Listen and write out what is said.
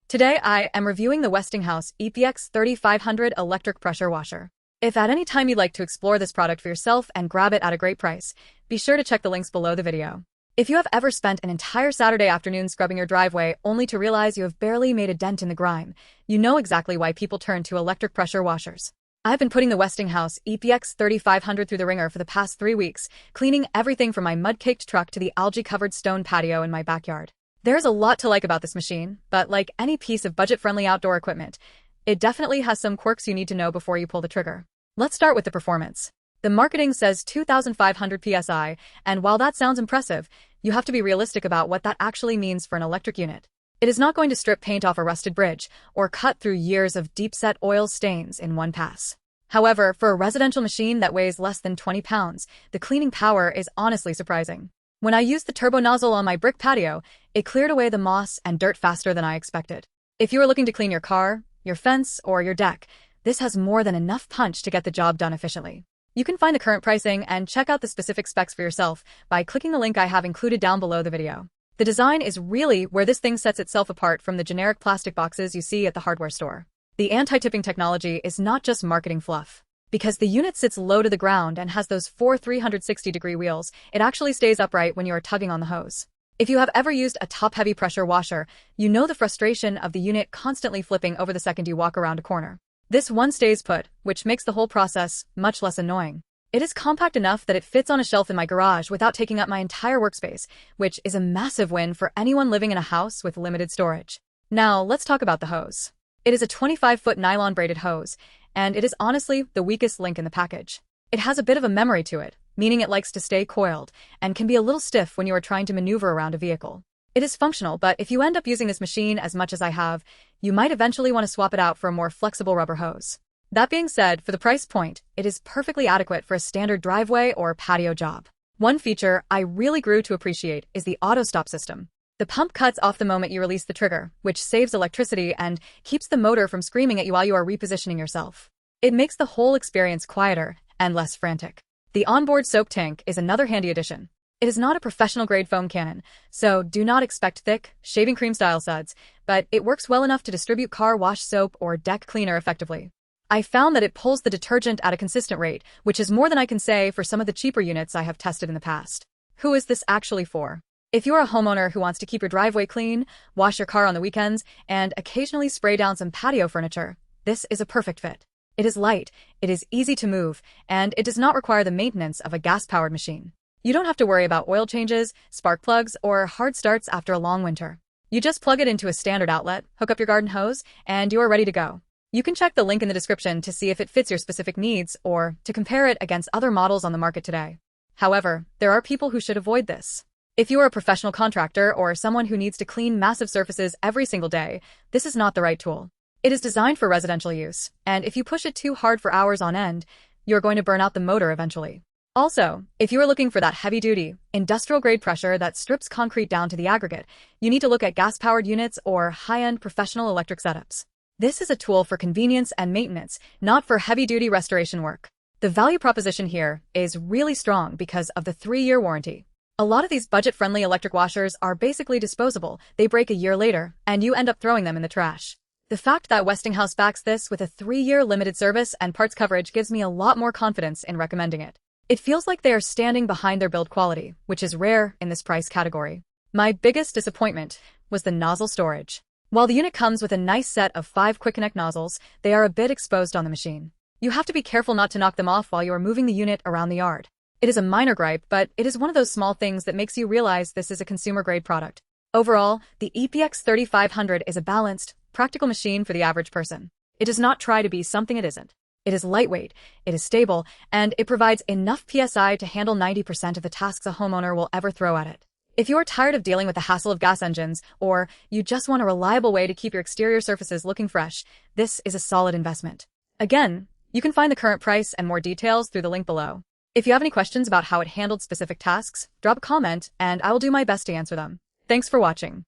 Today I am reviewing the Westinghouse ePX3500 electric pressure washer. If at any time you'd like to explore this product for yourself and grab it at a great price, be sure to check the links below the video. If you have ever spent an entire Saturday afternoon scrubbing your driveway only to realize you have barely made a dent in the grime, you know exactly why people turn to electric pressure washers. I've been putting the Westinghouse ePX3500 through the ringer for the past 3 weeks, cleaning everything from my mud-caked truck to the algae-covered stone patio in my backyard. There's a lot to like about this machine, but like any piece of budget-friendly outdoor equipment, it definitely has some quirks you need to know before you pull the trigger. Let's start with the performance. The marketing says 2,500 PSI, and while that sounds impressive, you have to be realistic about what that actually means for an electric unit. It is not going to strip paint off a rusted bridge or cut through years of deep-set oil stains in one pass. However, for a residential machine that weighs less than 20 pounds, the cleaning power is honestly surprising. When I used the turbo nozzle on my brick patio, it cleared away the moss and dirt faster than I expected. If you are looking to clean your car, your fence, or your deck, this has more than enough punch to get the job done efficiently. You can find the current pricing and check out the specific specs for yourself by clicking the link I have included down below the video. The design is really where this thing sets itself apart from the generic plastic boxes you see at the hardware store. The anti-tipping technology is not just marketing fluff. Because the unit sits low to the ground and has those 4 360-degree wheels, it actually stays upright when you are tugging on the hose. If you have ever used a top-heavy pressure washer, you know the frustration of the unit constantly flipping over the second you walk around a corner. This one stays put, which makes the whole process much less annoying. It is compact enough that it fits on a shelf in my garage without taking up my entire workspace, which is a massive win for anyone living in a house with limited storage. Now, let's talk about the hose. It is a 25-foot nylon braided hose, and it is honestly the weakest link in the package. It has a bit of a memory to it, meaning it likes to stay coiled, and can be a little stiff when you are trying to maneuver around a vehicle. It is functional, but if you end up using this machine as much as I have, you might eventually want to swap it out for a more flexible rubber hose. That being said, for the price point, it is perfectly adequate for a standard driveway or patio job. One feature I really grew to appreciate is the auto-stop system. The pump cuts off the moment you release the trigger, which saves electricity and keeps the motor from screaming at you while you are repositioning yourself. It makes the whole experience quieter and less frantic. The onboard soap tank is another handy addition. It is not a professional-grade foam cannon, so do not expect thick, shaving cream-style suds, but it works well enough to distribute car wash soap or deck cleaner effectively. I found that it pulls the detergent at a consistent rate, which is more than I can say for some of the cheaper units I have tested in the past. Who is this actually for? If you're a homeowner who wants to keep your driveway clean, wash your car on the weekends, and occasionally spray down some patio furniture, this is a perfect fit. It is light, it is easy to move, and it does not require the maintenance of a gas-powered machine. You don't have to worry about oil changes, spark plugs, or hard starts after a long winter. You just plug it into a standard outlet, hook up your garden hose, and you are ready to go. You can check the link in the description to see if it fits your specific needs or to compare it against other models on the market today. However, there are people who should avoid this. If you are a professional contractor or someone who needs to clean massive surfaces every single day, this is not the right tool. It is designed for residential use, and if you push it too hard for hours on end, you're going to burn out the motor eventually. Also, if you are looking for that heavy-duty, industrial-grade pressure that strips concrete down to the aggregate, you need to look at gas-powered units or high-end professional electric setups. This is a tool for convenience and maintenance, not for heavy-duty restoration work. The value proposition here is really strong because of the 3-year warranty. A lot of these budget-friendly electric washers are basically disposable. They break a year later, and you end up throwing them in the trash. The fact that Westinghouse backs this with a 3-year limited service and parts coverage gives me a lot more confidence in recommending it. It feels like they are standing behind their build quality, which is rare in this price category. My biggest disappointment was the nozzle storage. While the unit comes with a nice set of 5 quick connect nozzles, they are a bit exposed on the machine. You have to be careful not to knock them off while you are moving the unit around the yard. It is a minor gripe, but it is one of those small things that makes you realize this is a consumer-grade product. Overall, the ePX3500 is a balanced, practical machine for the average person. It does not try to be something it isn't. It is lightweight, it is stable, and it provides enough PSI to handle 90% of the tasks a homeowner will ever throw at it. If you are tired of dealing with the hassle of gas engines, or you just want a reliable way to keep your exterior surfaces looking fresh, this is a solid investment. Again, you can find the current price and more details through the link below. If you have any questions about how it handled specific tasks, drop a comment and I will do my best to answer them. Thanks for watching.